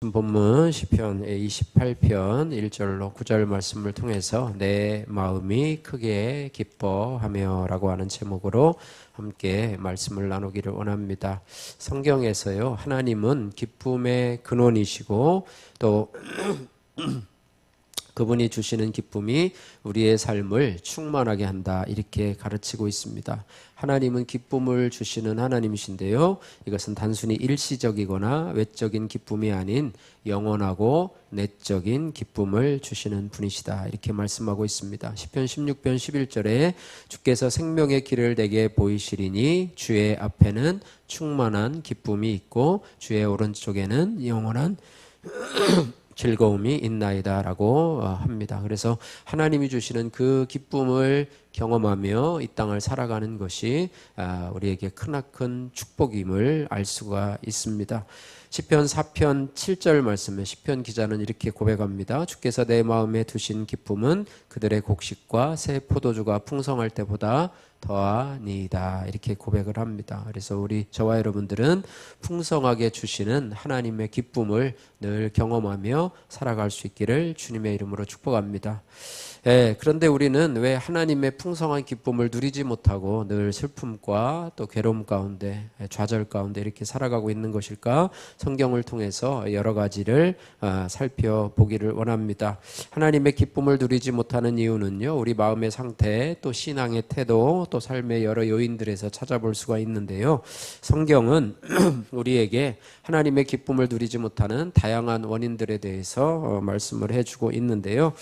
본문 시편 28편 1절로 9절 말씀을 통해서 내 마음이 크게 기뻐하며 라고 하는 제목으로 함께 말씀을 나누기를 원합니다. 성경에서요, 하나님은 기쁨의 근원이시고 또 그분이 주시는 기쁨이 우리의 삶을 충만하게 한다, 이렇게 가르치고 있습니다. 하나님은 기쁨을 주시는 하나님이신데요, 이것은 단순히 일시적이거나 외적인 기쁨이 아닌 영원하고 내적인 기쁨을 주시는 분이시다, 이렇게 말씀하고 있습니다. 시편 16편 11절에 주께서 생명의 길을 내게 보이시리니 주의 앞에는 충만한 기쁨이 있고 주의 오른쪽에는 영원한 즐거움이 있나이다 라고 합니다. 그래서 하나님이 주시는 그 기쁨을 경험하며 이 땅을 살아가는 것이 우리에게 크나큰 축복임을 알 수가 있습니다. 시편 4편 7절 말씀에 시편 기자는 이렇게 고백합니다. 주께서 내 마음에 두신 기쁨은 그들의 곡식과 새 포도주가 풍성할 때보다 더하니이다, 이렇게 고백을 합니다. 그래서 저와 여러분들은 풍성하게 주시는 하나님의 기쁨을 늘 경험하며 살아갈 수 있기를 주님의 이름으로 축복합니다. 그런데 우리는 왜 하나님의 풍성한 기쁨을 누리지 못하고 늘 슬픔과 또 괴로움 가운데, 좌절 가운데 이렇게 살아가고 있는 것일까? 성경을 통해서 여러 가지를 살펴보기를 원합니다. 하나님의 기쁨을 누리지 못하는 이유는요, 우리 마음의 상태, 또 신앙의 태도, 또 삶의 여러 요인들에서 찾아볼 수가 있는데요, 성경은 우리에게 하나님의 기쁨을 누리지 못하는 다양한 원인들에 대해서 말씀을 해주고 있는데요,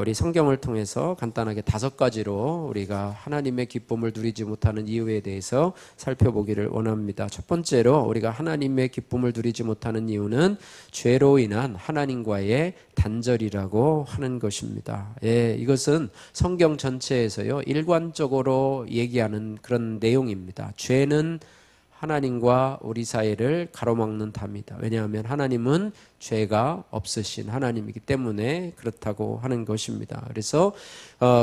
우리 성경을 통해서 간단하게 5가지로 우리가 하나님의 기쁨을 누리지 못하는 이유에 대해서 살펴보기를 원합니다. 첫 번째로 우리가 하나님의 기쁨을 누리지 못하는 이유는 죄로 인한 하나님과의 단절이라고 하는 것입니다. 이것은 성경 전체에서요, 일관적으로 얘기하는 그런 내용입니다. 죄는 하나님과 우리 사이를 가로막는 답니다. 왜냐하면 하나님은 죄가 없으신 하나님이기 때문에 그렇다고 하는 것입니다. 그래서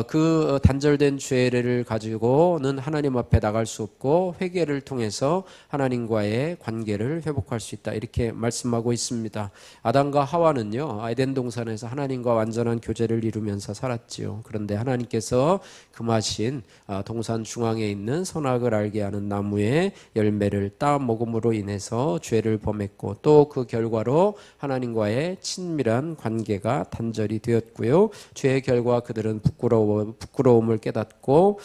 그 단절된 죄를 가지고는 하나님 앞에 나갈 수 없고 회개를 통해서 하나님과의 관계를 회복할 수 있다, 이렇게 말씀하고 있습니다. 아담과 하와는요, 에덴 동산에서 하나님과 완전한 교제를 이루면서 살았지요. 그런데 하나님께서 금하신 동산 중앙에 있는 선악을 알게 하는 나무의 열매를 따 먹음으로 인해서 죄를 범했고, 또 그 결과로 하나님과의 친밀한 관계가 단절이 되었고요, 죄의 결과 그들은 부끄러움을 깨닫고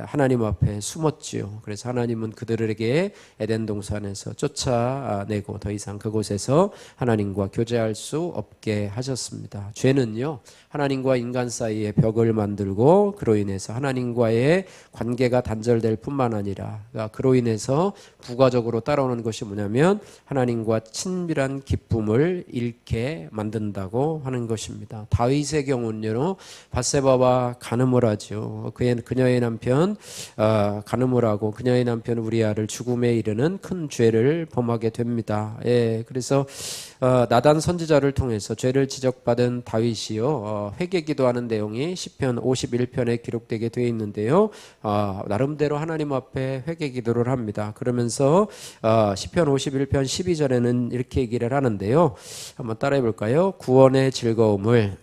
하나님 앞에 숨었지요. 그래서 하나님은 그들에게 에덴 동산에서 쫓아내고 더 이상 그곳에서 하나님과 교제할 수 없게 하셨습니다. 죄는요, 하나님과 인간 사이에 벽을 만들고 그로 인해서 하나님과의 관계가 단절될 뿐만 아니라 그로 인해서 부가적으로 따라오는 것이 뭐냐면 하나님과 친밀한 기쁨을 잃게 만든다고 하는 것입니다. 다윗의 경우는요, 밧세바와 간음을 하죠. 그녀의 남편 간음을 하고 그녀의 남편 우리아를 죽음에 이르는 큰 죄를 범하게 됩니다. 그래서 나단 선지자를 통해서 죄를 지적받은 다윗이요, 회개 기도하는 내용이 시편 51편에 기록되게 되어 있는데요, 나름대로 하나님 앞에 회개 기도를 합니다. 그러면서 시편 51편 12절에는 이렇게 얘기를 하는데요, 한번 따라해 볼까요? 구원의 즐거움을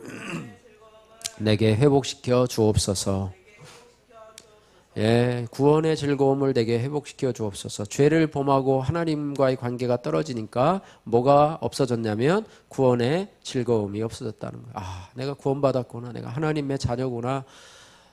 내게 회복시켜 주옵소서. 구원의 즐거움을 내게 회복시켜 주옵소서. 죄를 범하고 하나님과의 관계가 떨어지니까 뭐가 없어졌냐면 구원의 즐거움이 없어졌다는 거예요. 내가 구원받았구나, 내가 하나님의 자녀구나,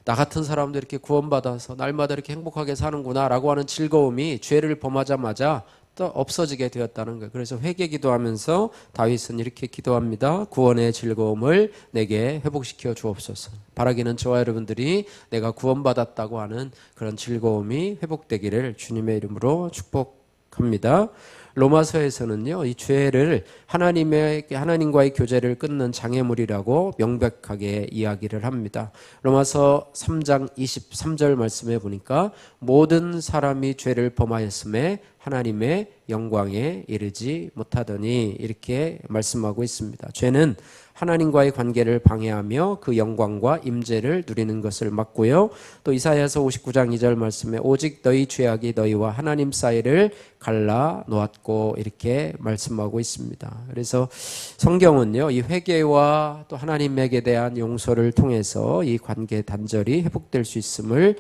나 같은 사람도 이렇게 구원받아서 날마다 이렇게 행복하게 사는구나 라고 하는 즐거움이 죄를 범하자마자 또 없어지게 되었다는 거예요. 그래서 회개 기도하면서 다윗은 이렇게 기도합니다. 구원의 즐거움을 내게 회복시켜 주옵소서. 바라기는 저와 여러분들이 내가 구원받았다고 하는 그런 즐거움이 회복되기를 주님의 이름으로 축복합니다. 로마서에서는요, 이 죄를 하나님과의 교제를 끊는 장애물이라고 명백하게 이야기를 합니다. 로마서 3장 23절 말씀에 보니까 모든 사람이 죄를 범하였음에 하나님의 영광에 이르지 못하더니 이렇게 말씀하고 있습니다. 죄는 하나님과의 관계를 방해하며 그 영광과 임재를 누리는 것을 막고요. 또 이사야서 59장 2절 말씀에 오직 너희 죄악이 너희와 하나님 사이를 갈라 놓았고 이렇게 말씀하고 있습니다. 그래서 성경은요, 이 회개와 또 하나님에게 대한 용서를 통해서 이 관계 단절이 회복될 수 있음을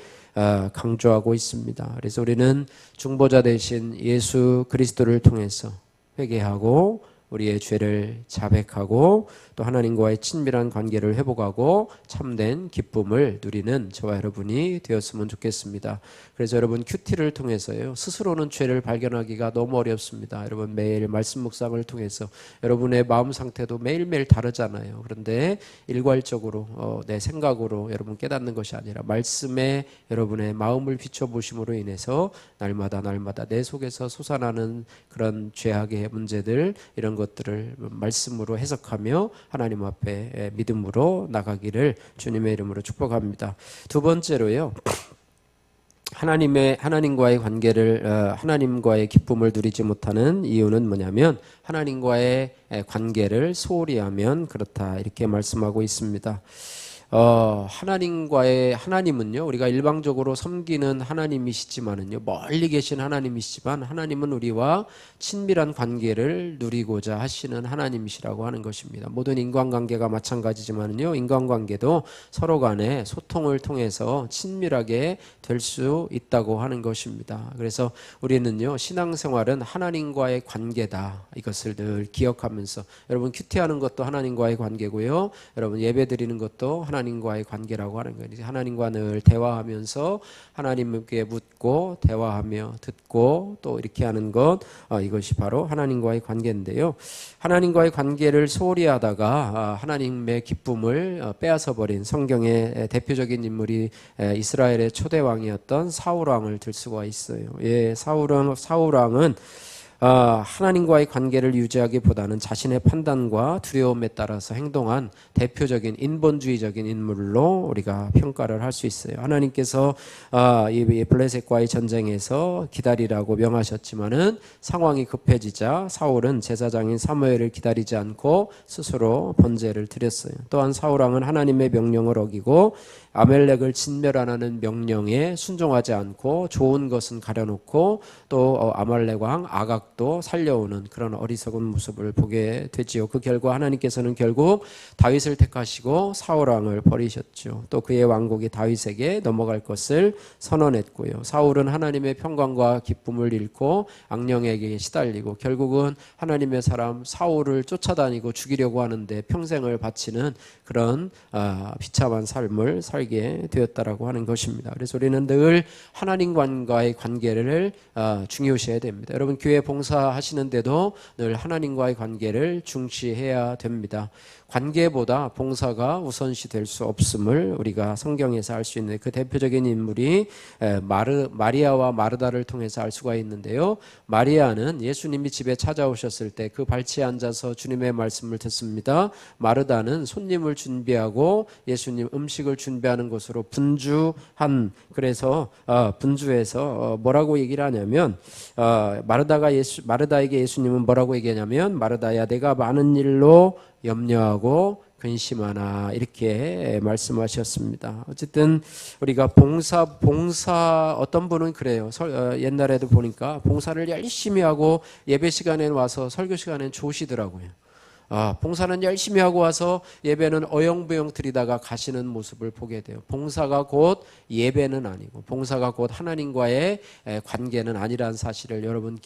강조하고 있습니다. 그래서 우리는 중보자 되신 예수 그리스도를 통해서 회개하고 우리의 죄를 자백하고 또 하나님과의 친밀한 관계를 회복하고 참된 기쁨을 누리는 저와 여러분이 되었으면 좋겠습니다. 그래서 여러분 큐티를 통해서요, 스스로는 죄를 발견하기가 너무 어렵습니다. 여러분 매일 말씀 묵상을 통해서 여러분의 마음 상태도 매일매일 다르잖아요. 그런데 일괄적으로 내 생각으로 여러분 깨닫는 것이 아니라 말씀에 여러분의 마음을 비춰보심으로 인해서 날마다 내 속에서 솟아나는 그런 죄악의 문제들, 이런 것들을 말씀으로 해석하며 하나님 앞에 믿음으로 나가기를 주님의 이름으로 축복합니다. 두 번째로요, 하나님과의 관계를, 하나님과의 기쁨을 누리지 못하는 이유는 뭐냐면 하나님과의 관계를 소홀히 하면 그렇다, 이렇게 말씀하고 있습니다. 하나님은요, 우리가 일방적으로 섬기는 하나님이시지만은요, 멀리 계신 하나님이시지만 하나님은 우리와 친밀한 관계를 누리고자 하시는 하나님이시라고 하는 것입니다. 모든 인간관계가 마찬가지지만은요, 인간관계도 서로 간에 소통을 통해서 친밀하게 될 수 있다고 하는 것입니다. 그래서 우리는요, 신앙생활은 하나님과의 관계다, 이것을 늘 기억하면서, 여러분 큐티하는 것도 하나님과의 관계고요, 여러분 예배드리는 것도 하나님과의 관계라고 하는 거예요. 하나님과 늘 대화하면서 하나님께 묻고 대화하며 듣고 또 이렇게 하는 것, 이것이 바로 하나님과의 관계인데요. 하나님과의 관계를 소홀히 하다가 하나님의 기쁨을 빼앗아 버린 성경의 대표적인 인물이 이스라엘의 초대 왕이었던 사울 왕을 들 수가 있어요. 예, 사울 왕은 하나님과의 관계를 유지하기보다는 자신의 판단과 두려움에 따라서 행동한 대표적인 인본주의적인 인물로 우리가 평가를 할 수 있어요. 하나님께서 이 블레셋과의 전쟁에서 기다리라고 명하셨지만은 상황이 급해지자 사울은 제사장인 사무엘을 기다리지 않고 스스로 번제를 드렸어요. 또한 사울 왕은 하나님의 명령을 어기고 아멜렉을 진멸하라는 명령에 순종하지 않고 좋은 것은 가려놓고 또 아말렉 왕 아각도 살려오는 그런 어리석은 모습을 보게 되지요. 그 결과 하나님께서는 결국 다윗을 택하시고 사울 왕을 버리셨죠. 또 그의 왕국이 다윗에게 넘어갈 것을 선언했고요. 사울은 하나님의 평강과 기쁨을 잃고 악령에게 시달리고 결국은 하나님의 사람 사울을 쫓아다니고 죽이려고 하는데 평생을 바치는 그런 비참한 삶을 살게 되었다라고 하는 것입니다. 그래서 우리는 늘 하나님과의 관계를 중요시해야 됩니다. 여러분 교회 봉사하시는데도 늘 하나님과의 관계를 중시해야 됩니다. 관계보다 봉사가 우선시 될 수 없음을 우리가 성경에서 알 수 있는 그 대표적인 인물이 마리아와 마르다를 통해서 알 수가 있는데요. 마리아는 예수님이 집에 찾아오셨을 때 그 발치에 앉아서 주님의 말씀을 듣습니다. 마르다는 손님을 준비하고 예수님 음식을 준비하는 것으로 분주한, 그래서 분주해서 뭐라고 얘기를 하냐면 마르다에게 예수님은 뭐라고 얘기하냐면 마르다야 내가 많은 일로 염려하고 근심하나, 이렇게 말씀하셨습니다. 어쨌든 우리가 봉사 어떤 분은 그래요. 옛날에도 보니까 봉사를 열심히 하고 예배 시간에 와서 설교 시간엔 조시더라고요. 봉사는 열심히 하고 와서 예배는 어영부영 드리다가 가시는 모습을 보게 돼요. 봉사가 곧 예배는 아니고 봉사가 곧 하나님과의 관계는 아니라는 사실을 여러분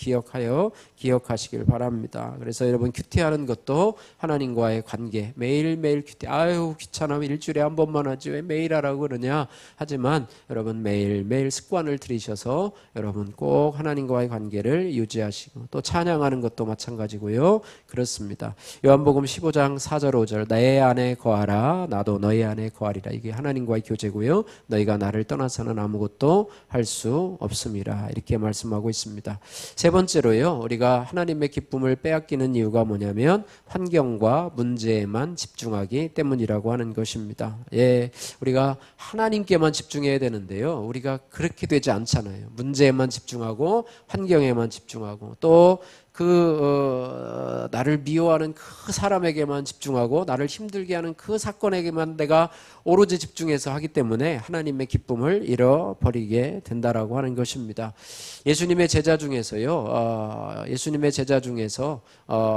기억하시길 바랍니다. 그래서 여러분 큐티하는 것도 하나님과의 관계, 매일매일 큐티, 아유 귀찮아 일주일에 한 번만 하지 왜 매일 하라고 그러냐 하지만 여러분 매일매일 습관을 들이셔서 여러분 꼭 하나님과의 관계를 유지하시고 또 찬양하는 것도 마찬가지고요. 그렇습니다. 요한복음 15장 4절 5절 내 안에 거하라 나도 너희 안에 거하리라. 이게 하나님과의 교제고요. 너희가 나를 떠나서는 아무것도 할 수 없음이라. 이렇게 말씀하고 있습니다. 세 번째로요. 우리가 하나님의 기쁨을 빼앗기는 이유가 뭐냐면 환경과 문제에만 집중하기 때문이라고 하는 것입니다. 예, 우리가 하나님께만 집중해야 되는데요. 우리가 그렇게 되지 않잖아요. 문제에만 집중하고 환경에만 집중하고 또 나를 미워하는 그 사람에게만 집중하고 나를 힘들게 하는 그 사건에게만 내가 오로지 집중해서 하기 때문에 하나님의 기쁨을 잃어버리게 된다라고 하는 것입니다. 예수님의 제자 중에서요,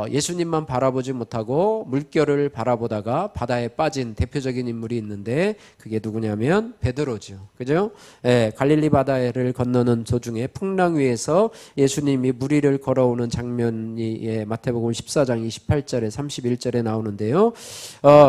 예수님만 바라보지 못하고 물결을 바라보다가 바다에 빠진 대표적인 인물이 있는데 그게 누구냐면 베드로죠. 그죠? 예, 갈릴리 바다를 건너는 도중에 풍랑 위에서 예수님이 물 위를 걸어오는 장면이 예, 마태복음 14장 28절에 31절에 나오는데요.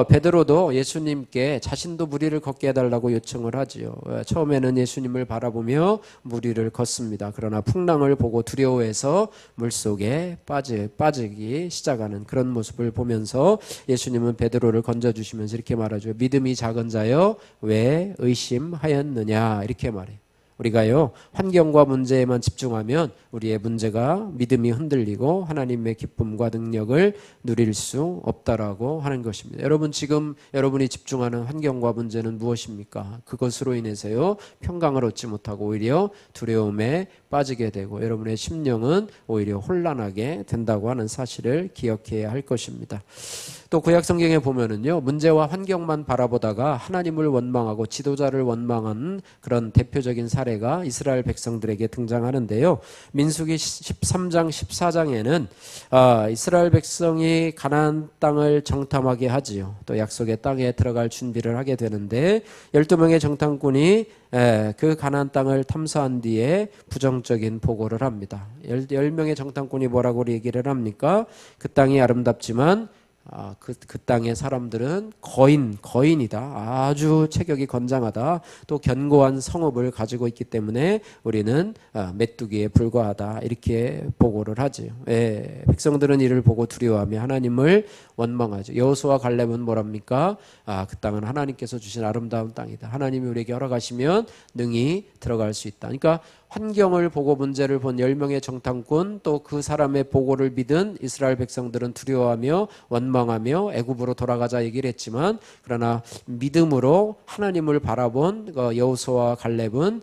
베드로도 예수님께 자신도 물 위를 걷게 해달라고 요청을 하지요. 처음에는 예수님을 바라보며 물 위를 걷습니다. 그러나 풍랑을 보고 두려워해서 물속에 빠지기 시작하는 그런 모습을 보면서 예수님은 베드로를 건져주시면서 이렇게 말하죠. 믿음이 작은 자여 왜 의심하였느냐 이렇게 말해요. 우리가요 환경과 문제에만 집중하면 우리의 문제가 믿음이 흔들리고 하나님의 기쁨과 능력을 누릴 수 없다라고 하는 것입니다. 여러분 지금 여러분이 집중하는 환경과 문제는 무엇입니까? 그것으로 인해서요 평강을 얻지 못하고 오히려 두려움에 빠지게 되고 여러분의 심령은 오히려 혼란하게 된다고 하는 사실을 기억해야 할 것입니다. 또 구약 성경에 보면은요 문제와 환경만 바라보다가 하나님을 원망하고 지도자를 원망한 그런 대표적인 사례가 이스라엘 백성들에게 등장하는데요. 민수기 13장 14장에는 이스라엘 백성이 가나안 땅을 정탐하게 하지요. 또 약속의 땅에 들어갈 준비를 하게 되는데 12명의 정탐꾼이 그 가나안 땅을 탐사한 뒤에 부정적인 보고를 합니다. 10명의 정탐꾼이 뭐라고 얘기를 합니까? 그 땅이 아름답지만 그 땅의 사람들은 거인이다. 아주 체격이 건장하다. 또 견고한 성읍을 가지고 있기 때문에 우리는 메뚜기에 불과하다. 이렇게 보고를 하죠. 예, 백성들은 이를 보고 두려워하며 하나님을 원망하죠. 여호수아와 갈렙은 뭐랍니까? 그 땅은 하나님께서 주신 아름다운 땅이다. 하나님이 우리에게 허락하시면 능히 들어갈 수 있다. 그러니까 환경을 보고 문제를 본 10명의 정탐꾼 또 그 사람의 보고를 믿은 이스라엘 백성들은 두려워하며 원망하며 애굽으로 돌아가자 얘기를 했지만 그러나 믿음으로 하나님을 바라본 여호수아와 갈렙은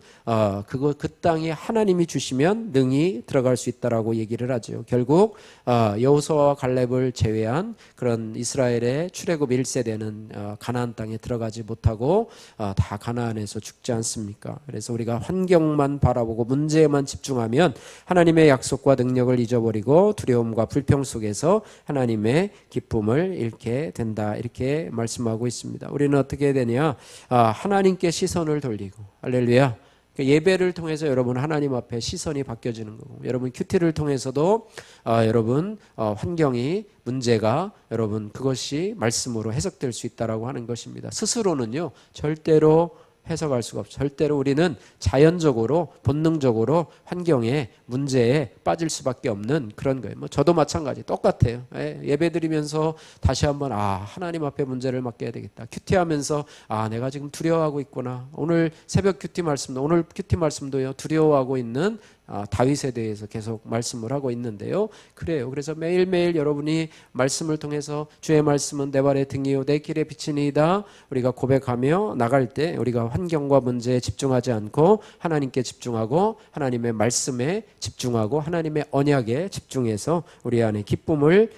그 땅이 하나님이 주시면 능히 들어갈 수 있다라고 얘기를 하죠. 결국 여호수아와 갈렙을 제외한 그런 이스라엘의 출애굽 1세대는 가나안 땅에 들어가지 못하고 다 가나안에서 죽지 않습니까? 그래서 우리가 환경만 바라보고 문제에만 집중하면 하나님의 약속과 능력을 잊어버리고 두려움과 불평 속에서 하나님의 기쁨을 잃게 된다. 이렇게 말씀하고 있습니다. 우리는 어떻게 해야 되냐? 하나님께 시선을 돌리고 할렐루야. 예배를 통해서 여러분 하나님 앞에 시선이 바뀌어지는 거고 여러분 큐티를 통해서도 여러분 환경이 문제가 여러분 그것이 말씀으로 해석될 수 있다라고 하는 것입니다. 스스로는요 절대로 해석할 수가 없어요. 절대로 우리는 자연적으로 본능적으로 환경에 문제에 빠질 수밖에 없는 그런 거예요. 저도 마찬가지 똑같아요. 예배드리면서 다시 한번 하나님 앞에 문제를 맡겨야 되겠다. 큐티하면서 내가 지금 두려워하고 있구나. 오늘 새벽 큐티 말씀도 오늘 큐티 말씀도요 두려워하고 있는 다윗에 대해서 계속 말씀을 하고 있는데요. 그래요. 그래서 매일매일 여러분이 말씀을 통해서 주의 말씀은 내 발의 등이요 내 길의 빛이니이다. 우리가 고백하며 나갈 때 우리가 환경과 문제에 집중하지 않고 하나님께 집중하고 하나님의 말씀에 집중하고 하나님의 언약에 집중해서 우리 안에 기쁨을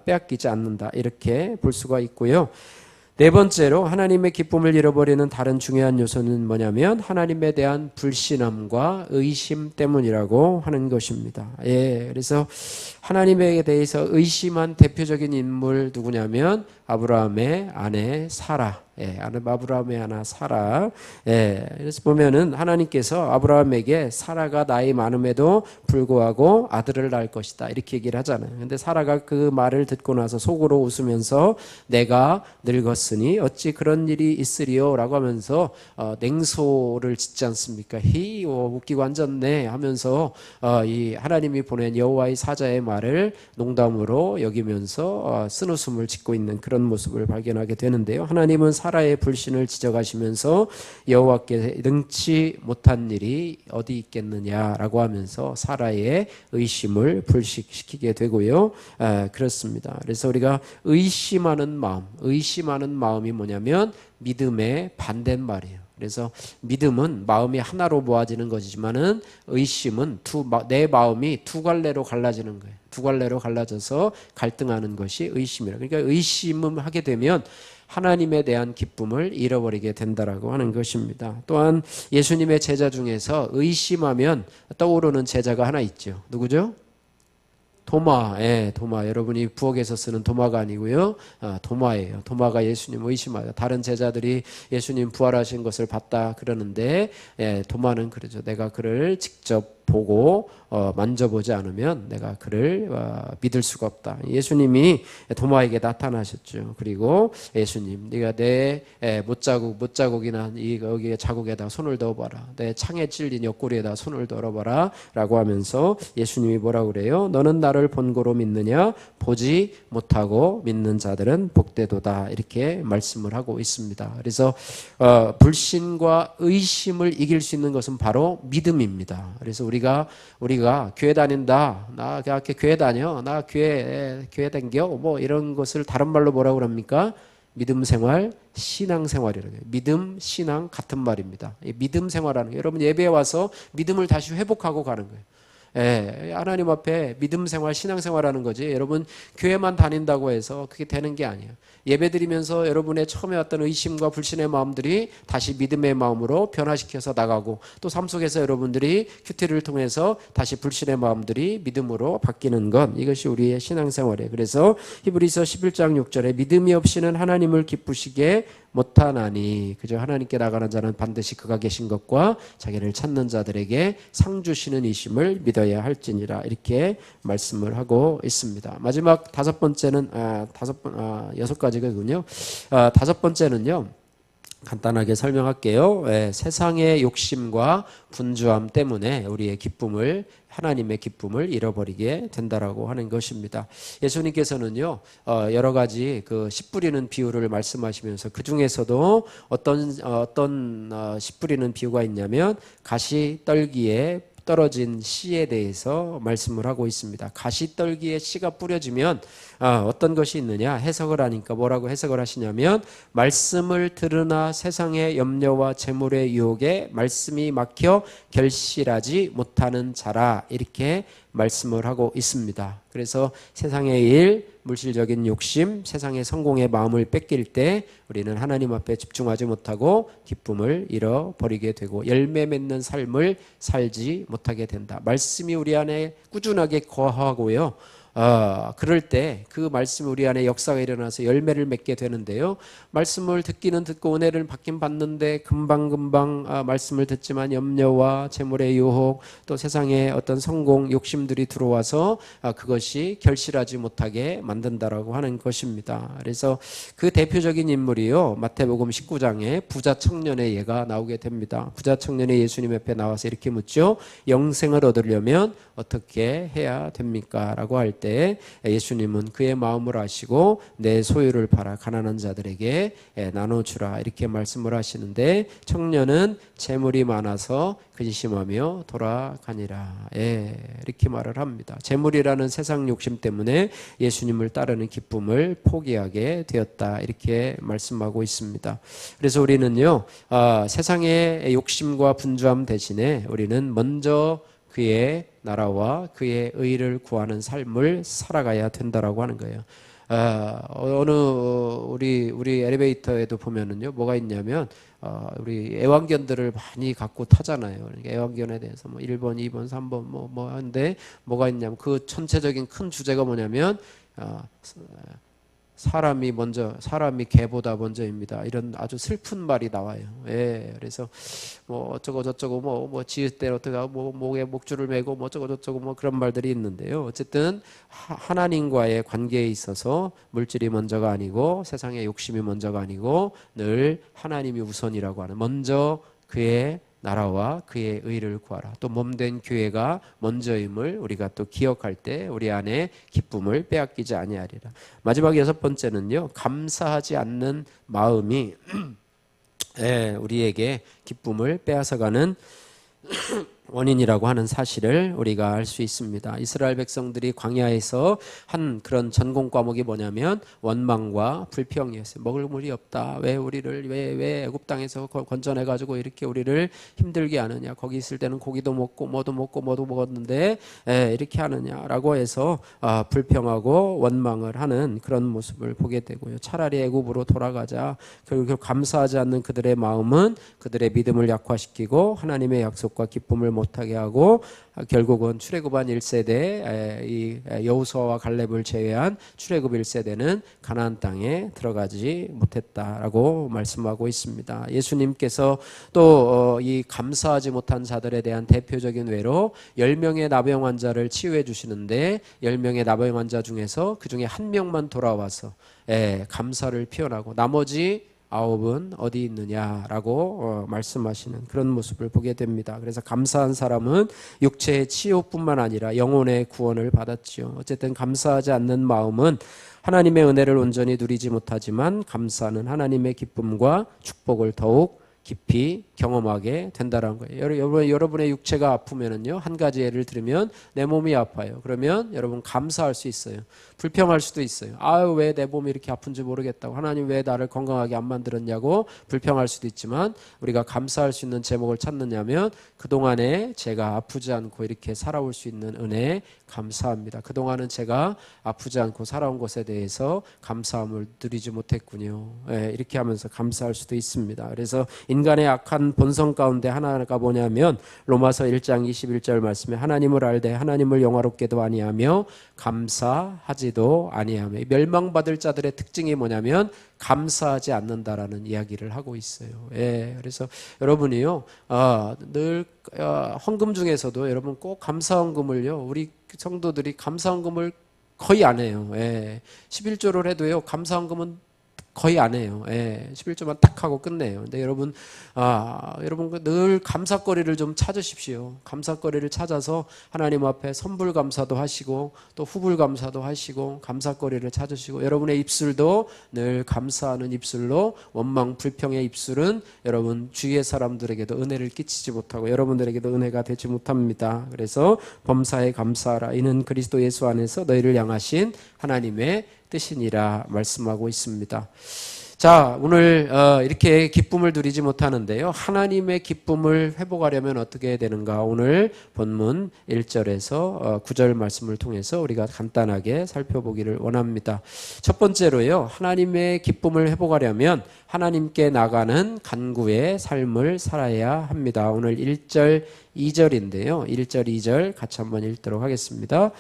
빼앗기지 않는다. 이렇게 볼 수가 있고요. 네 번째로 하나님의 기쁨을 잃어버리는 다른 중요한 요소는 뭐냐면 하나님에 대한 불신함과 의심 때문이라고 하는 것입니다. 예, 그래서 하나님에 대해서 의심한 대표적인 인물 누구냐면 아브라함의 아내 사라. 예, 아브라함의 하나 사라. 예, 그래서 보면은 하나님께서 아브라함에게 사라가 나이 많음에도 불구하고 아들을 낳을 것이다 이렇게 얘기를 하잖아요. 근데 사라가 그 말을 듣고 나서 속으로 웃으면서 내가 늙었으니 어찌 그런 일이 있으리요라고 하면서 냉소를 짓지 않습니까? 웃기고 앉았네 하면서 이 하나님이 보낸 여호와의 사자의 말을 농담으로 여기면서 쓴웃음을 짓고 있는 그런 모습을 발견하게 되는데요. 하나님은 사라의 불신을 지적하시면서 여호와께 능치 못한 일이 어디 있겠느냐라고 하면서 사라의 의심을 불식시키게 되고요. 그렇습니다. 그래서 우리가 의심하는 마음이 뭐냐면 믿음의 반대말이에요. 그래서 믿음은 마음이 하나로 모아지는 것이지만은 의심은 내 마음이 두 갈래로 갈라지는 거예요. 두 갈래로 갈라져서 갈등하는 것이 의심이라. 그러니까 의심을 하게 되면 하나님에 대한 기쁨을 잃어버리게 된다라고 하는 것입니다. 또한 예수님의 제자 중에서 의심하면 떠오르는 제자가 하나 있죠. 누구죠? 도마, 도마. 여러분이 부엌에서 쓰는 도마가 아니고요. 도마예요. 도마가 예수님 의심하여 다른 제자들이 예수님 부활하신 것을 봤다 그러는데 도마는 그러죠. 내가 그를 직접 보고 만져보지 않으면 내가 그를 믿을 수가 없다. 예수님이 도마에게 나타나셨죠. 그리고 예수님, 네가 내 못자국이나 여기에 자국에다 손을 넣어봐라. 내 창에 찔린 옆구리에다 손을 넣어봐라. 라고 하면서 예수님이 뭐라고 그래요? 너는 나를 본고로 믿느냐? 보지 못하고 믿는 자들은 복되도다. 이렇게 말씀을 하고 있습니다. 그래서 불신과 의심을 이길 수 있는 것은 바로 믿음입니다. 그래서 우리가 교회 다닌다. 나 이렇게 교회 다녀. 나 교회 댕겨. 뭐 이런 것을 다른 말로 뭐라고 합니까? 믿음 생활, 신앙 생활이라고 해요. 믿음, 신앙 같은 말입니다. 믿음 생활하는 게 여러분 예배에 와서 믿음을 다시 회복하고 가는 거예요. 하나님 앞에 믿음 생활, 신앙 생활하는 거지. 여러분 교회만 다닌다고 해서 그게 되는 게 아니에요. 예배 드리면서 여러분의 처음에 왔던 의심과 불신의 마음들이 다시 믿음의 마음으로 변화시켜서 나가고 또 삶 속에서 여러분들이 큐티를 통해서 다시 불신의 마음들이 믿음으로 바뀌는 것, 이것이 우리의 신앙생활이에요. 그래서 히브리서 11장 6절에 믿음이 없이는 하나님을 기쁘시게 못하나니 그저 하나님께 나가는 자는 반드시 그가 계신 것과 자기를 찾는 자들에게 상 주시는 이심을 믿어야 할지니라 이렇게 말씀을 하고 있습니다. 마지막 다섯 번째는 여섯 가지거든요. 다섯 번째는요. 간단하게 설명할게요. 세상의 욕심과 분주함 때문에 우리의 하나님의 기쁨을 잃어버리게 된다라고 하는 것입니다. 예수님께서는요, 여러 가지 씨 뿌리는 비유를 말씀하시면서 그 중에서도 어떤 씨 뿌리는 비유가 있냐면 가시떨기에 떨어진 씨에 대해서 말씀을 하고 있습니다. 가시떨기에 씨가 뿌려지면 어떤 것이 있느냐 해석을 하니까 뭐라고 해석을 하시냐면 말씀을 들으나 세상의 염려와 재물의 유혹에 말씀이 막혀 결실하지 못하는 자라 이렇게 말씀을 하고 있습니다. 그래서 세상의 일, 물질적인 욕심, 세상의 성공의 마음을 뺏길 때 우리는 하나님 앞에 집중하지 못하고 기쁨을 잃어버리게 되고 열매 맺는 삶을 살지 못하게 된다. 말씀이 우리 안에 꾸준하게 거하고요. 그럴 때 그 말씀이 우리 안에 역사가 일어나서 열매를 맺게 되는데요. 말씀을 듣기는 듣고 은혜를 받긴 받는데 금방금방 말씀을 듣지만 염려와 재물의 유혹 또 세상의 어떤 성공 욕심들이 들어와서 그것이 결실하지 못하게 만든다라고 하는 것입니다. 그래서 그 대표적인 인물이요. 마태복음 19장에 부자 청년의 예가 나오게 됩니다. 부자 청년이 예수님 앞에 나와서 이렇게 묻죠. 영생을 얻으려면 어떻게 해야 됩니까? 라고 할 때 예수님은 그의 마음을 아시고 내 소유를 팔아 가난한 자들에게 나눠주라 이렇게 말씀을 하시는데 청년은 재물이 많아서 근심하며 돌아가니라 이렇게 말을 합니다. 재물이라는 세상 욕심 때문에 예수님을 따르는 기쁨을 포기하게 되었다 이렇게 말씀하고 있습니다. 그래서 우리는요 세상의 욕심과 분주함 대신에 우리는 먼저 그의 나라와 그의 의를 구하는 삶을 살아가야 된다라고 하는 거예요. 우리 엘리베이터에도 보면은요 뭐가 있냐면 우리 애완견들을 많이 갖고 타잖아요. 그러니까 애완견에 대해서 뭐 1번, 2번, 3번 뭐 하는데 뭐가 있냐면 그 전체적인 큰 주제가 뭐냐면 사람이 개보다 먼저입니다. 이런 아주 슬픈 말이 나와요. 예, 그래서 뭐 어쩌고 저쩌고 뭐 지을 때 어떻게 뭐 목에 목줄을 메고 뭐 어쩌고 저쩌고 뭐 그런 말들이 있는데요. 어쨌든 하나님과의 관계에 있어서 물질이 먼저가 아니고 세상의 욕심이 먼저가 아니고 늘 하나님이 우선이라고 하는, 먼저 그의 나라와 그의 의를 구하라. 또 몸된 교회가 먼저임을 우리가 또 기억할 때 우리 안에 기쁨을 빼앗기지 아니하리라. 마지막 6번째는요, 감사하지 않는 마음이 우리에게 기쁨을 빼앗아가는 원인이라고 하는 사실을 우리가 알 수 있습니다. 이스라엘 백성들이 광야에서 한 그런 전공 과목이 뭐냐면 원망과 불평이었어요. 먹을 물이 없다. 왜 우리를 왜 애굽 땅에서 건져내 가지고 이렇게 우리를 힘들게 하느냐. 거기 있을 때는 고기도 먹고 뭐도 먹었는데 이렇게 하느냐라고 해서 불평하고 원망을 하는 그런 모습을 보게 되고요. 차라리 애굽으로 돌아가자. 결국 감사하지 않는 그들의 마음은 그들의 믿음을 약화시키고 하나님의 약속과 기쁨을 못하게 하고 결국은 출애굽한 1세대 이 여호수아와 갈렙을 제외한 출애굽 1세대는 가나안 땅에 들어가지 못했다라고 말씀하고 있습니다. 예수님께서 또 이 감사하지 못한 자들에 대한 대표적인 외로 10명의 나병 환자를 치유해 주시는데 10명의 나병 환자 중에서 그 중에 한 명만 돌아와서 감사를 표현하고 나머지 9은 어디 있느냐라고 말씀하시는 그런 모습을 보게 됩니다. 그래서 감사한 사람은 육체의 치유뿐만 아니라 영혼의 구원을 받았지요. 어쨌든 감사하지 않는 마음은 하나님의 은혜를 온전히 누리지 못하지만 감사는 하나님의 기쁨과 축복을 더욱 깊이 경험하게 된다는 거예요. 여러분의 육체가 아프면은요, 한 가지 예를 들면 내 몸이 아파요. 그러면 여러분 감사할 수 있어요. 불평할 수도 있어요. 아유, 왜 내 몸이 이렇게 아픈지 모르겠다고, 하나님 왜 나를 건강하게 안 만들었냐고 불평할 수도 있지만, 우리가 감사할 수 있는 제목을 찾느냐면 그동안에 제가 아프지 않고 이렇게 살아올 수 있는 은혜에 감사합니다. 그동안은 제가 아프지 않고 살아온 것에 대해서 감사함을 누리지 못했군요. 이렇게 하면서 감사할 수도 있습니다. 그래서 인간의 악한 본성 가운데 하나가 뭐냐면 로마서 1장 21절 말씀에 하나님을 알되 하나님을 영화롭게도 아니하며 감사하지도 아니하며, 멸망받을 자들의 특징이 뭐냐면 감사하지 않는다라는 이야기를 하고 있어요. 그래서 여러분이요, 늘 헌금 중에서도 여러분 꼭 감사헌금을요, 우리 성도들이 감사헌금을 거의 안 해요. 11조를 해도요, 감사헌금은 거의 안 해요. 11조만 딱 하고 끝내요. 근데 여러분 늘 감사거리를 좀 찾으십시오. 감사거리를 찾아서 하나님 앞에 선불 감사도 하시고 또 후불 감사도 하시고 감사거리를 찾으시고, 여러분의 입술도 늘 감사하는 입술로, 원망 불평의 입술은 여러분 주위의 사람들에게도 은혜를 끼치지 못하고 여러분들에게도 은혜가 되지 못합니다. 그래서 범사에 감사하라. 이는 그리스도 예수 안에서 너희를 향하신 하나님의 뜻이니라 말씀하고 있습니다. 자, 오늘 이렇게 기쁨을 누리지 못하는데요, 하나님의 기쁨을 회복하려면 어떻게 해야 되는가, 오늘 본문 1절에서 9절 말씀을 통해서 우리가 간단하게 살펴보기를 원합니다. 첫 번째로요, 하나님의 기쁨을 회복하려면 하나님께 나가는 간구의 삶을 살아야 합니다. 오늘 1절 2절인데요. 1절 2절 같이 한번 읽도록 하겠습니다.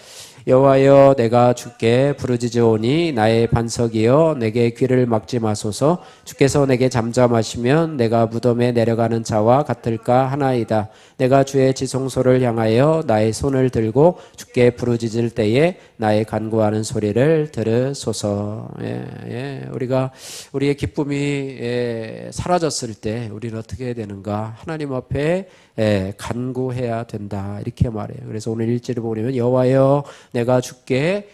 여호와여, 내가 주께 부르짖으오니 나의 반석이여 내게 귀를 막지 마소서. 주께서 내게 잠잠하시면 내가 무덤에 내려가는 자와 같을까 하나이다. 내가 주의 지성소를 향하여 나의 손을 들고 주께 부르짖을 때에 나의 간구하는 소리를 들으소서. 우리가 우리의 기쁨이 사라졌을 때 우리는 어떻게 해야 되는가? 하나님 앞에 간구해야 된다, 이렇게 말해요. 그래서 오늘 1절을 보면 여호와여, 내가 주께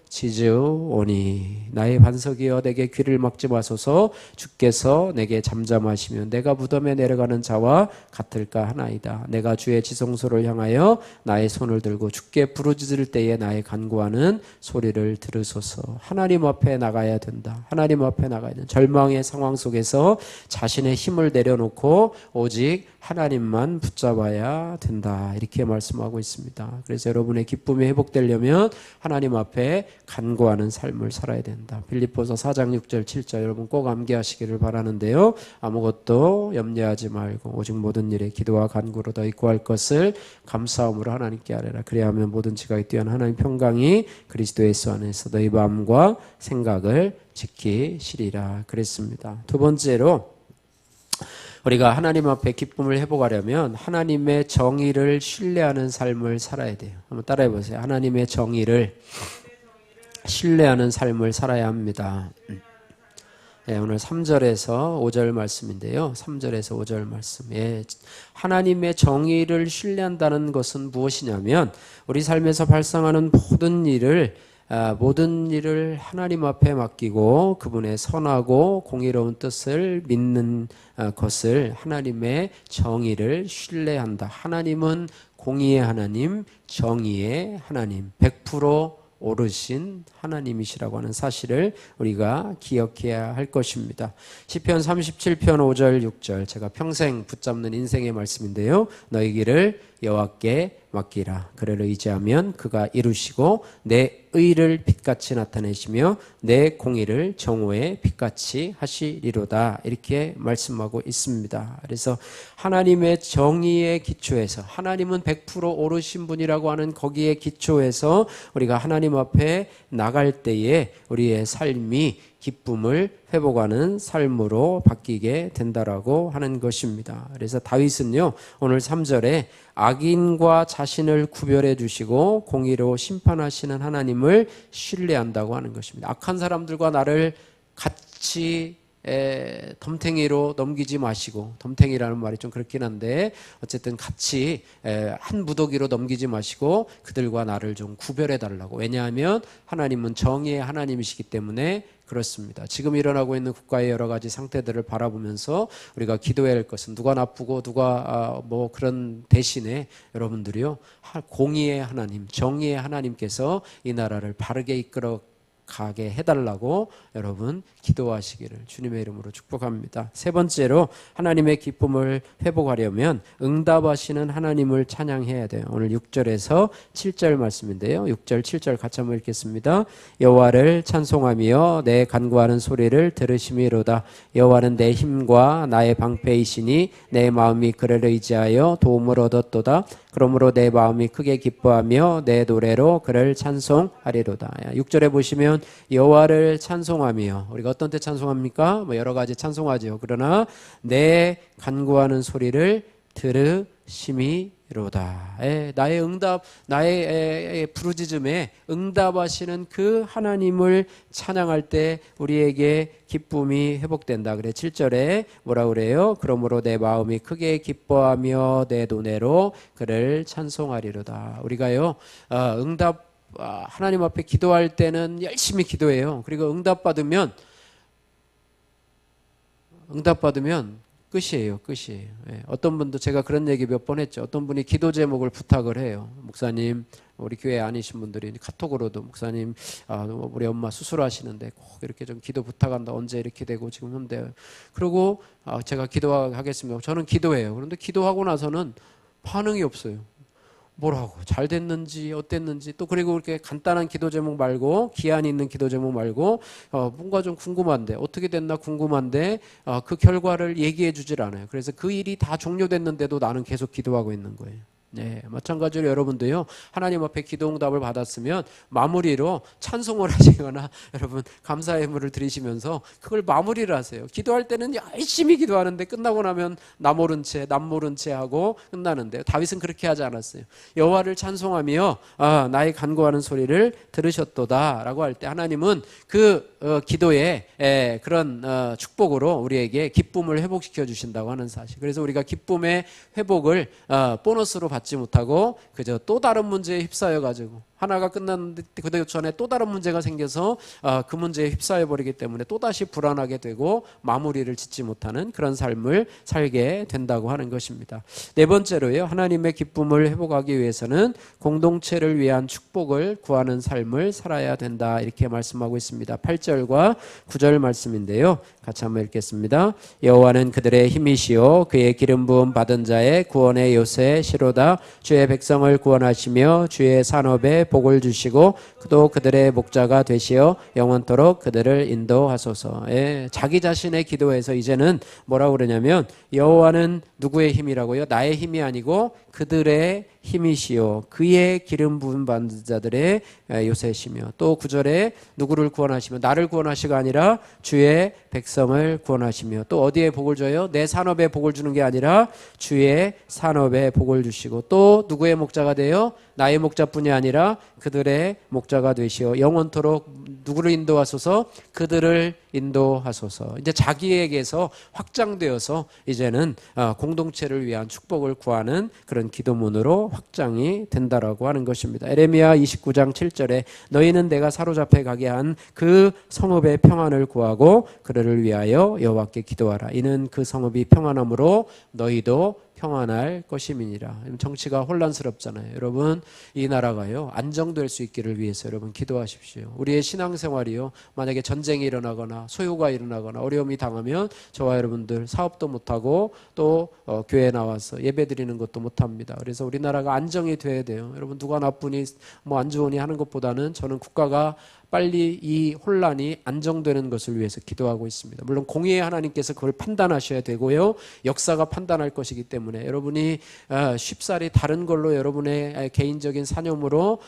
부르짖으오니 나의 반석이여 내게 귀를 막지 마소서. 주께서 내게 잠잠하시면 내가 무덤에 내려가는 자와 같을까 하나이다. 내가 주의 지성소를 향하여 나의 손을 들고 주께 부르짖을 때에 나의 간구하는 소리를 들으소서. 하나님 앞에 나가야 된다. 하나님 앞에 나가야 된다. 절망의 상황 속에서 자신의 힘을 내려놓고 오직 하나님만 붙잡아야 된다, 이렇게 말씀하고 있습니다. 그래서 여러분의 기쁨이 회복되려면 하나님 앞에 간구하는 삶을 살아야 된다. 빌립보서 4장 6절 7절 여러분 꼭 암기하시기를 바라는데요. 아무것도 염려하지 말고 오직 모든 일에 기도와 간구로 너희 구할 것을 감사함으로 하나님께 아뢰라. 그리하면 모든 지각에 뛰어난 하나님 평강이 그리스도 예수 안에서 너희 마음과 생각을 지키시리라 그랬습니다. 두 번째로 우리가 하나님 앞에 기쁨을 회복하려면 하나님의 정의를 신뢰하는 삶을 살아야 돼요. 한번 따라해 보세요. 하나님의 정의를 신뢰하는 삶을 살아야 합니다. 네, 오늘 3절에서 5절 말씀인데요. 3절에서 5절 말씀. 예, 하나님의 정의를 신뢰한다는 것은 무엇이냐면 우리 삶에서 발생하는 모든 일을 하나님 앞에 맡기고 그분의 선하고 공의로운 뜻을 믿는 것을 하나님의 정의를 신뢰한다. 하나님은 공의의 하나님, 정의의 하나님, 100% 오르신 하나님이시라고 하는 사실을 우리가 기억해야 할 것입니다. 시편 37편 5절 6절 제가 평생 붙잡는 인생의 말씀인데요. 너희 길을 여호와께 맡기라. 그를 의지하면 그가 이루시고 내 의를 빛같이 나타내시며 내 공의를 정오의 빛같이 하시리로다. 이렇게 말씀하고 있습니다. 그래서 하나님의 정의의 기초에서 하나님은 100% 오르신 분이라고 하는 거기에 기초해서 우리가 하나님 앞에 나갈 때에 우리의 삶이 기쁨을 회복하는 삶으로 바뀌게 된다라고 하는 것입니다. 그래서 다윗은요, 오늘 3절에 악인과 자신을 구별해 주시고 공의로 심판하시는 하나님을 신뢰한다고 하는 것입니다. 악한 사람들과 나를 같이 덤탱이로 넘기지 마시고, 덤탱이라는 말이 좀 그렇긴 한데 어쨌든 같이 한 무더기로 넘기지 마시고 그들과 나를 좀 구별해 달라고. 왜냐하면 하나님은 정의의 하나님이시기 때문에 그렇습니다. 지금 일어나고 있는 국가의 여러 가지 상태들을 바라보면서 우리가 기도해야 할 것은 누가 나쁘고 누가 뭐 그런 대신에 여러분들이요, 공의의 하나님, 정의의 하나님께서 이 나라를 바르게 이끌어 가게 해달라고 여러분 기도하시기를 주님의 이름으로 축복합니다. 세 번째로 하나님의 기쁨을 회복하려면 응답하시는 하나님을 찬양해야 돼요. 오늘 6절에서 7절 말씀인데요. 6절 7절 같이 한번 읽겠습니다. 여호와를 찬송하며 내 간구하는 소리를 들으심이로다. 여호와는 내 힘과 나의 방패이시니 내 마음이 그를 의지하여 도움을 얻었도다. 그러므로 내 마음이 크게 기뻐하며 내 노래로 그를 찬송하리로다. 6절에 보시면 여호와를 찬송하며, 우리가 어떤 때 찬송합니까? 뭐 여러 가지 찬송하죠. 그러나 내 간구하는 소리를 들으심이로다. 나의 응답, 나의 부르짖음에 응답하시는 그 하나님을 찬양할 때 우리에게 기쁨이 회복된다. 그래 7절에 뭐라 그래요? 그러므로 내 마음이 크게 기뻐하며 내 노래로 그를 찬송하리로다. 우리가요, 하나님 앞에 기도할 때는 열심히 기도해요. 그리고 응답받으면 끝이에요. 끝이에요. 어떤 분도 제가 그런 얘기 몇 번 했죠. 어떤 분이 기도 제목을 부탁을 해요. 목사님, 우리 교회 아니신 분들이 카톡으로도 목사님, 우리 엄마 수술하시는데 꼭 이렇게 좀 기도 부탁한다. 언제 이렇게 되고 지금 현대. 그리고 제가 기도하겠습니다. 저는 기도해요. 그런데 기도하고 나서는 반응이 없어요. 뭐라고 잘 됐는지 어땠는지, 또 그리고 이렇게 간단한 기도 제목 말고 기한 있는 기도 제목 말고 뭔가 좀 궁금한데 어떻게 됐나 궁금한데 그 결과를 얘기해 주질 않아요. 그래서 그 일이 다 종료됐는데도 나는 계속 기도하고 있는 거예요. 네, 마찬가지로 여러분도요, 하나님 앞에 기도 응답을 받았으면 마무리로 찬송을 하시거나 여러분 감사의 예물을 드리시면서 그걸 마무리를 하세요. 기도할 때는 열심히 기도하는데 끝나고 나면 남 모른 채 하고 끝나는데요. 다윗은 그렇게 하지 않았어요. 여호와를 찬송하며 나의 간구하는 소리를 들으셨도다 라고 할 때 하나님은 그 기도의 그런 축복으로 우리에게 기쁨을 회복시켜 주신다고 하는 사실. 그래서 우리가 기쁨의 회복을 보너스로 받지 못하고 그저 또 다른 문제에 휩싸여 가지고 하나가 끝났는데 그 전에 또 다른 문제가 생겨서 그 문제에 휩싸여 버리기 때문에 또다시 불안하게 되고 마무리를 짓지 못하는 그런 삶을 살게 된다고 하는 것입니다. 네 번째로요, 하나님의 기쁨을 회복하기 위해서는 공동체를 위한 축복을 구하는 삶을 살아야 된다. 이렇게 말씀하고 있습니다. 8절과 9절 말씀인데요. 같이 한번 읽겠습니다. 여호와는 그들의 힘이시요 그의 기름 부음 받은 자의 구원의 요새 시로다. 주의 백성을 구원하시며 주의 산업에 복을 주시고 또 그들의 목자가 되시어 영원토록 그들을 인도하소서. 예, 자기 자신의 기도에서 이제는 뭐라고 그러냐면 여호와는 누구의 힘이라고요? 나의 힘이 아니고 그들의 힘이시요 그의 기름 부음 받은 자들의 요새시며, 또 9절에 누구를 구원하시며 나를 구원하시가 아니라 주의 백성을 구원하시며, 또 어디에 복을 줘요? 내 산업에 복을 주는 게 아니라 주의 산업에 복을 주시고, 또 누구의 목자가 돼요? 나의 목자뿐이 아니라 그들의 목자가 되시어 영원토록 누구를 인도하소서? 그들을 인도하소서. 이제 자기에게서 확장되어서 이제는 공동체를 위한 축복을 구하는 그런 기도문으로 확장이 된다라고 하는 것입니다. 에레미야 29장 7절에 너희는 내가 사로잡혀 가게 한 그 성읍의 평안을 구하고 그를 위하여 여호와께 기도하라. 이는 그 성읍이 평안함으로 너희도 평안할 것임이니라. 정치가 혼란스럽잖아요. 여러분, 이 나라가요 안정될 수 있기를 위해서 여러분 기도하십시오. 우리의 신앙생활이요 만약에 전쟁이 일어나거나 소요가 일어나거나 어려움이 당하면 저와 여러분들 사업도 못하고 또 교회에 나와서 예배드리는 것도 못합니다. 그래서 우리나라가 안정이 돼야 돼요. 여러분, 누가 나쁘니 뭐 안 좋으니 하는 것보다는 저는 국가가 빨리 이 혼란이 안정되는 것을 위해서 기도하고 있습니다. 물론 공의의 하나님께서 그걸 판단하셔야 되고요, 역사가 판단할 것이기 때문에 여러분이 쉽사리 다른 걸로 여러분의 개인적인 사념으로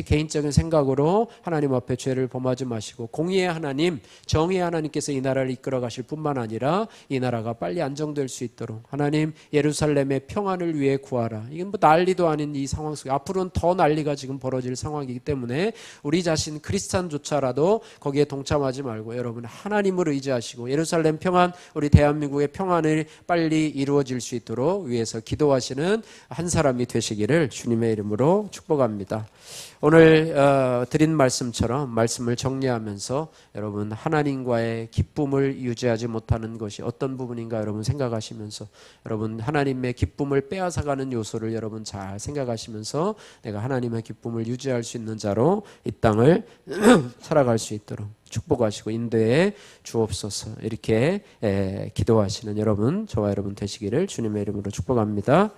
개인적인 생각으로 하나님 앞에 죄를 범하지 마시고, 공의의 하나님, 정의의 하나님께서 이 나라를 이끌어 가실 뿐만 아니라 이 나라가 빨리 안정될 수 있도록 하나님 예루살렘의 평안을 위해 구하라. 이건 뭐 난리도 아닌 이 상황 속에 앞으로는 더 난리가 지금 벌어질 상황이기 때문에 우리 자신 크리스찬조차라도 거기에 동참하지 말고 여러분 하나님을 의지하시고 예루살렘 평안, 우리 대한민국의 평안을 빨리 이루어질 수 있도록 위해서 기도하시는 한 사람이 되시기를 주님의 이름으로 축복합니다. 오늘 드린 말씀처럼 말씀을 정리하면서 여러분 하나님과의 기쁨을 유지하지 못하는 것이 어떤 부분인가 여러분 생각하시면서, 여러분 하나님의 기쁨을 빼앗아가는 요소를 여러분 잘 생각하시면서 내가 하나님의 기쁨을 유지할 수 있는 자로 이 땅을 살아갈 수 있도록 축복하시고 인도해 주옵소서. 이렇게 기도하시는 여러분, 저와 여러분 되시기를 주님의 이름으로 축복합니다.